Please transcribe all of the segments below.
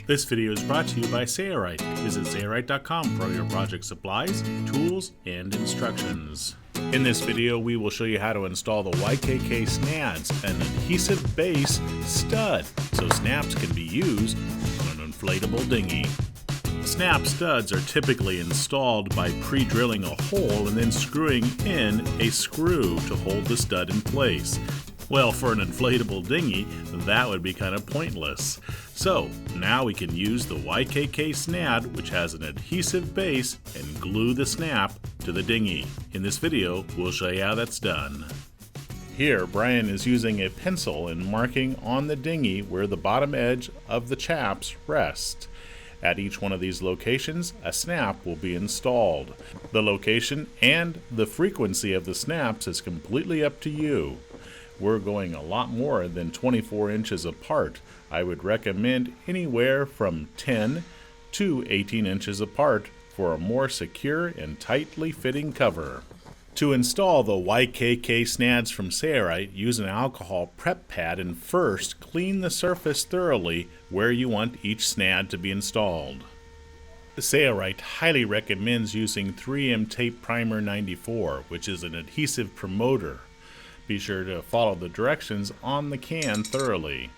This video is brought to you by Sailrite. Visit sailrite.com for all your project supplies, tools, and instructions. In this video, we will show you how to install the YKK Snads, an adhesive base stud, so snaps can be used on an inflatable dinghy. Snap studs are typically installed by pre-drilling a hole and then screwing in a screw to hold the stud in place. Well, for an inflatable dinghy, that would be kind of pointless. So, now we can use the YKK Snad, which has an adhesive base, and glue the snap to the dinghy. In this video, we'll show you how that's done. Here, Brian is using a pencil and marking on the dinghy where the bottom edge of the chaps rest. At each one of these locations, a snap will be installed. The location and the frequency of the snaps is completely up to you. We're going a lot more than 24 inches apart. I would recommend anywhere from 10 to 18 inches apart for a more secure and tightly fitting cover. To install the YKK Snads from Sailrite, use an alcohol prep pad and first clean the surface thoroughly where you want each snad to be installed. Sailrite highly recommends using 3M Tape Primer 94, which is an adhesive promoter. Be sure to follow the directions on the can thoroughly.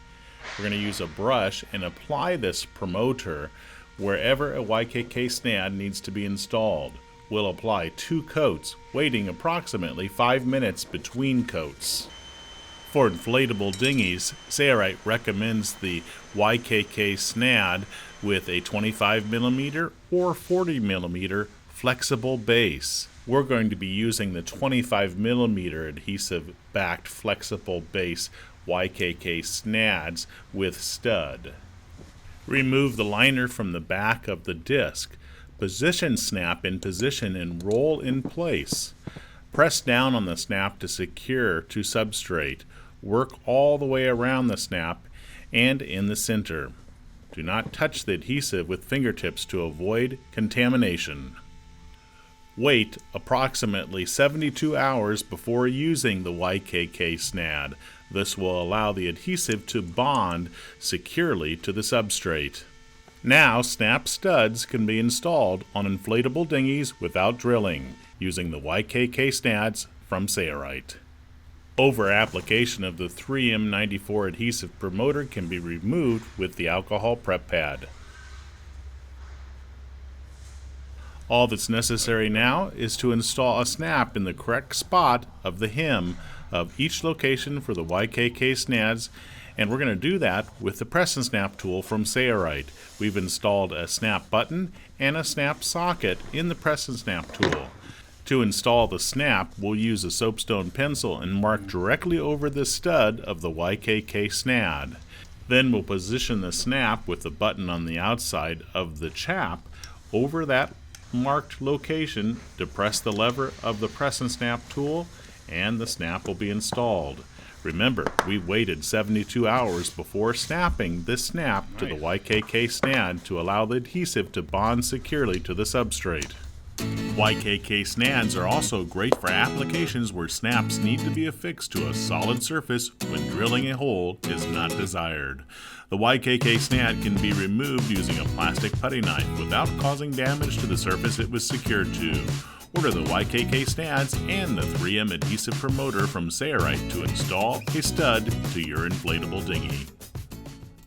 We're going to use a brush and apply this promoter wherever a YKK Snad needs to be installed. We'll apply 2 coats, waiting approximately 5 minutes between coats. For inflatable dinghies, Sailrite recommends the YKK Snad with a 25mm or 40mm flexible base. We're going to be using the 25mm adhesive backed flexible base YKK Snads with stud. Remove the liner from the back of the disc. Position snap in position and roll in place. Press down on the snap to secure to substrate. Work all the way around the snap and in the center. Do not touch the adhesive with fingertips to avoid contamination. Wait approximately 72 hours before using the YKK Snad. This will allow the adhesive to bond securely to the substrate. Now, snap studs can be installed on inflatable dinghies without drilling, using the YKK Snads from Sailrite. Over application of the 3M94 adhesive promoter can be removed with the alcohol prep pad. All that's necessary now is to install a snap in the correct spot of the hem of each location for the YKK Snads, and we're going to do that with the press and snap tool from Sailrite. We've installed a snap button and a snap socket in the press and snap tool. To install the snap, we'll use a soapstone pencil and mark directly over the stud of the YKK Snad. Then we'll position the snap with the button on the outside of the chap over that marked location, depress the lever of the press and snap tool, and the snap will be installed. Remember, we waited 72 hours before snapping this snap to the YKK Snad to allow the adhesive to bond securely to the substrate. YKK Snads are also great for applications where snaps need to be affixed to a solid surface when drilling a hole is not desired. The YKK Snad can be removed using a plastic putty knife without causing damage to the surface it was secured to. Order the YKK Snads and the 3M adhesive promoter from Sailrite to install a stud to your inflatable dinghy.